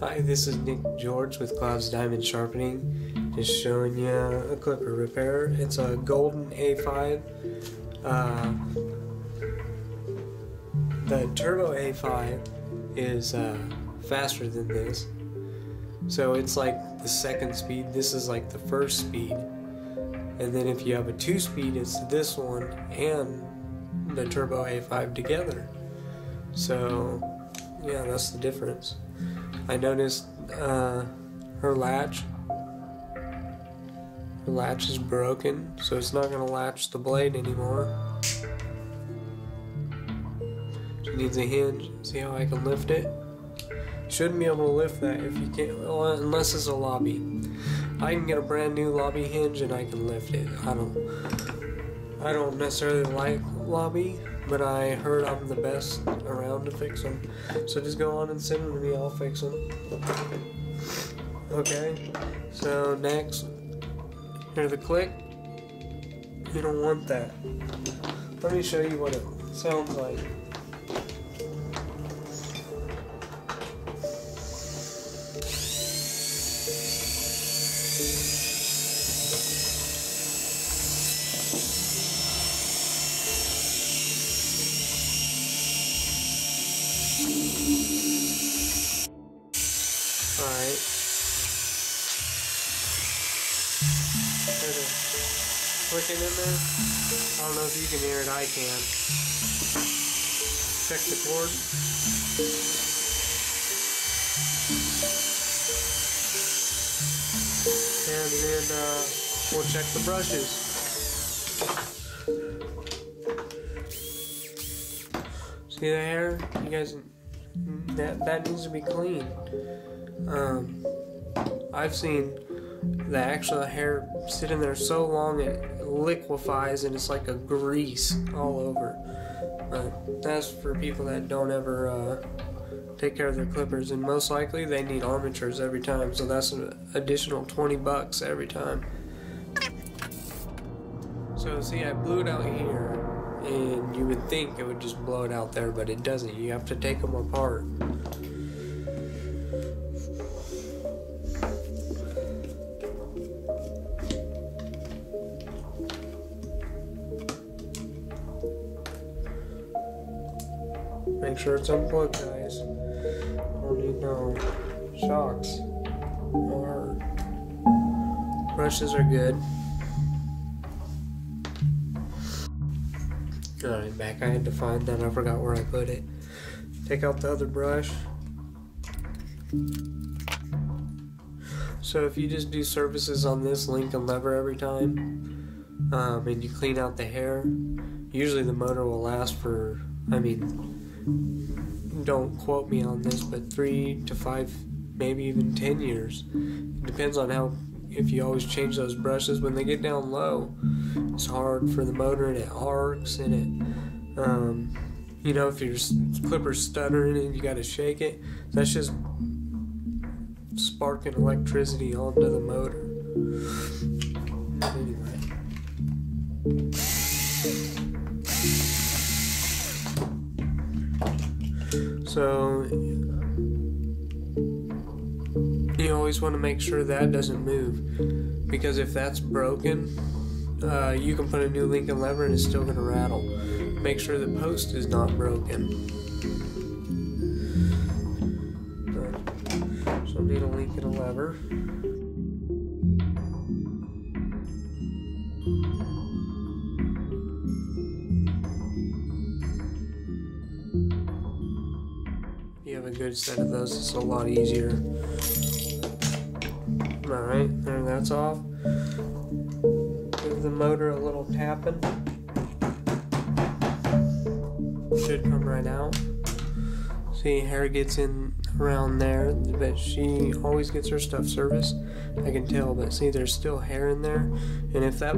Hi, this is Nick George with Cloud's Diamond Sharpening. Just showing you a clipper repair. It's a Golden A5. The Turbo A5 is faster than this. So it's like the second speed. This is like the first speed. And then if you have a 2-speed, it's this one and the Turbo A5 together. So yeah, that's the difference. I noticed her latch is broken, so it's not going to latch the blade anymore. She needs a hinge. See how I can lift it? Shouldn't be able to lift that if you can't, well, unless it's a lobby. I can get a brand new lobby hinge and I can lift it. I don't necessarily like lobby, but I heard I'm the best around to fix them. So just go on and send them to me, I'll fix them. Okay, so next, hear the click? You don't want that. Let me show you what it sounds like. Alright. Hear the clicking in there? I don't know if you can hear it, I can. Check the cord. And then we'll check the brushes. See the hair? You guys, that needs to be clean. I've seen the actual hair sitting there so long it liquefies and it's like a grease all over. But that's for people that don't ever take care of their clippers, and most likely they need armatures every time, so that's an additional $20 every time. So see, I blew it out here, and you would think it would just blow it out there, but it doesn't. You have to take them apart. Make sure it's unplugged, guys. Don't need no shocks. Or brushes are good. Alright, back. I had to find that. I forgot where I put it. Take out the other brush. So if you just do surfaces on this link and lever every time, and you clean out the hair, usually the motor will last for, don't quote me on this, but 3 to 5, maybe even 10 years. It depends on if you always change those brushes. When they get down low, it's hard for the motor and it arcs and it, you know, if your clipper's stuttering and you gotta shake it, that's just sparking electricity onto the motor. Anyway. So you always want to make sure that doesn't move, because if that's broken, you can put a new link and lever and it's still going to rattle. Make sure the post is not broken. So need a link and a lever. You have a good set of those, it's a lot easier. Alright, there, that's off. Give the motor a little tapping. Should come right out. See, hair gets in around there, but she always gets her stuff serviced. I can tell, but see, there's still hair in there. And if that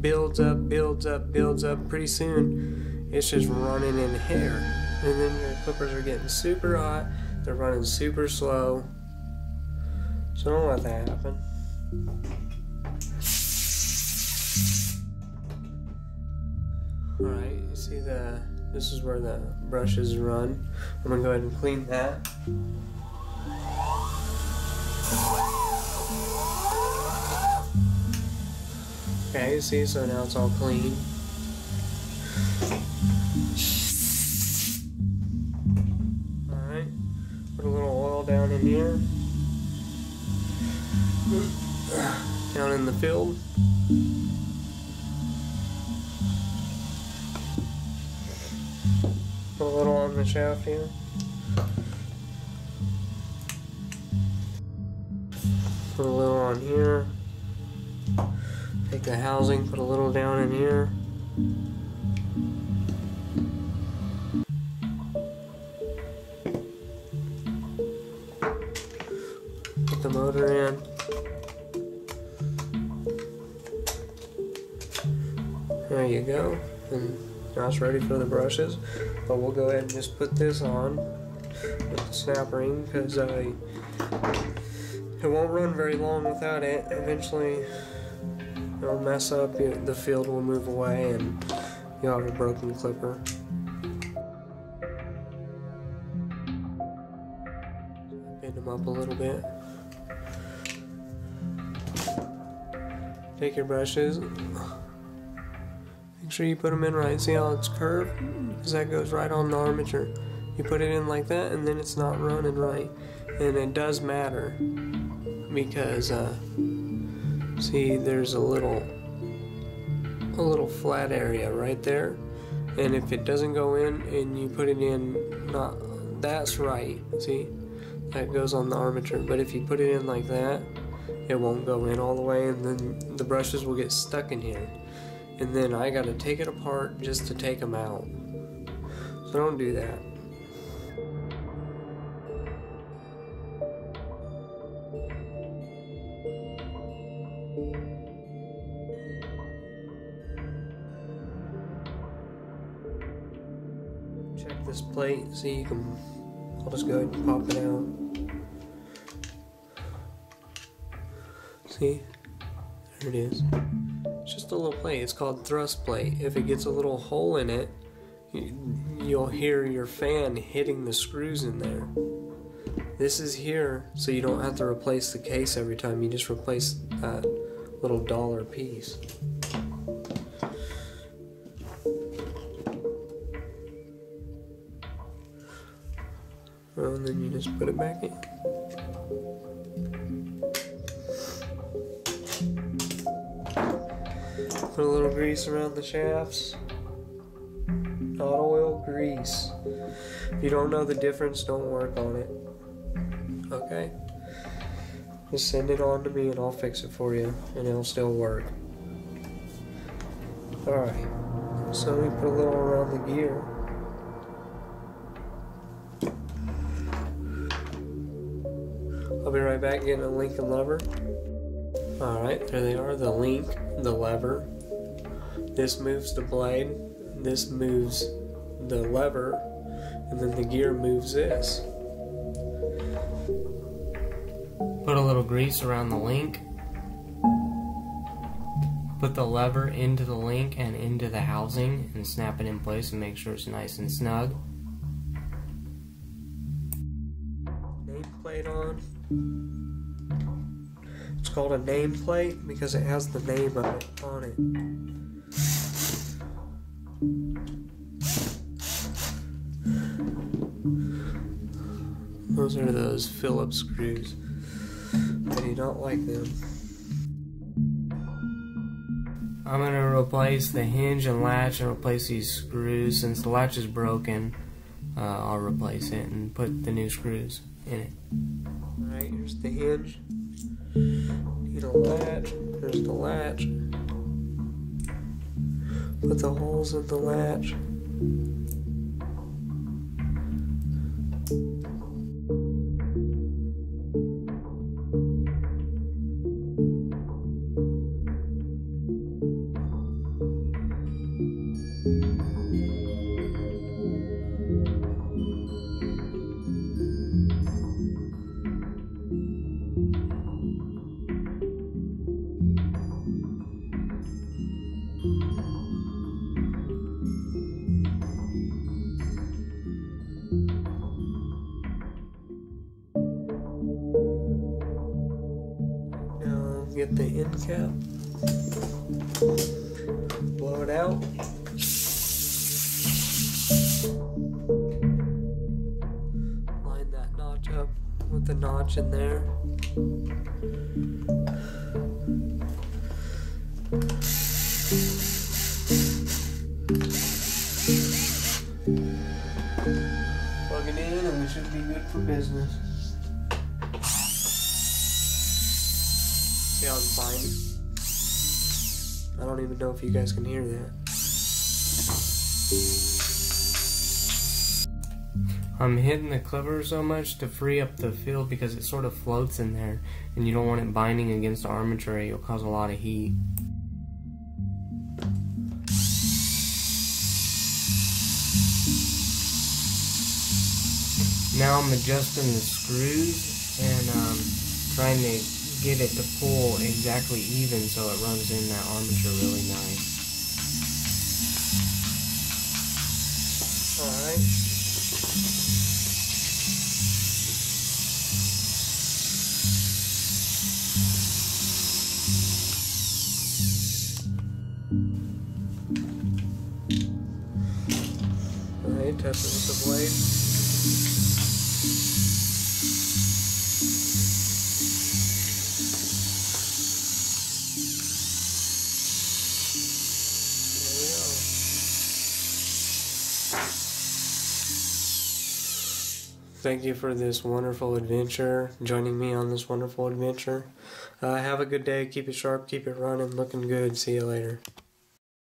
builds up, pretty soon, it's just running in hair. And then your clippers are getting super hot, they're running super slow. So don't let that happen. Alright, you see this is where the brushes run. I'm gonna go ahead and clean that. Okay, see, so now it's all clean. Alright, put a little oil down in here. Down in the field. Put a little on the shaft here. Put a little on here. Take the housing, put a little down in here. Put the motor in. There you go. And now it's ready for the brushes. But we'll go ahead and just put this on with the snap ring because it won't run very long without it. Eventually it'll mess up, the field will move away and you'll have a broken clipper. Bend them up a little bit. Take your brushes. Make sure you put them in right. See how it's curved? Because that goes right on the armature. You put it in like that and then it's not running right. And it does matter because see, there's a little flat area right there, and if it doesn't go in and you put it in, that's right. See, that goes on the armature. But if you put it in like that, it won't go in all the way, and then the brushes will get stuck in here. And then I gotta take it apart just to take them out. So don't do that. Check this plate, see you can, I'll just go ahead and pop it out. See, there it is. It's just a little plate, it's called thrust plate. If it gets a little hole in it, you'll hear your fan hitting the screws in there. This is here so you don't have to replace the case every time, you just replace that little dollar piece. And then you just put it back in. Put a little grease around the shafts. Not oil, grease. If you don't know the difference, don't work on it. Okay? Just send it on to me and I'll fix it for you and it'll still work. Alright, so we put a little around the gear. I'll be right back getting a link and lever. Alright, there they are, the link, the lever. This moves the blade, this moves the lever, and then the gear moves this. Put a little grease around the link. Put the lever into the link and into the housing and snap it in place and make sure it's nice and snug. Nameplate on. It's called a nameplate because it has the name of it on it. Those are those Phillips screws. I do not like them. I'm going to replace the hinge and latch and replace these screws. Since the latch is broken, I'll replace it and put the new screws in it. Alright, here's the hinge. Need a latch. There's the latch. Put the holes in the latch. get the end cap, blow it out. Line that notch up with the notch in there. Plug it in and we should be good for business. See how it's binding? I don't even know if you guys can hear that. I'm hitting the cover so much to free up the feel because it sort of floats in there and you don't want it binding against the armature. You'll cause a lot of heat. Now I'm adjusting the screws and trying to get it to pull exactly even so it runs in that armature really nice. Alright. Alright, test it with the blade. Thank you for this wonderful adventure, joining me on this wonderful adventure. Have a good day, keep it sharp, keep it running, looking good. See you later.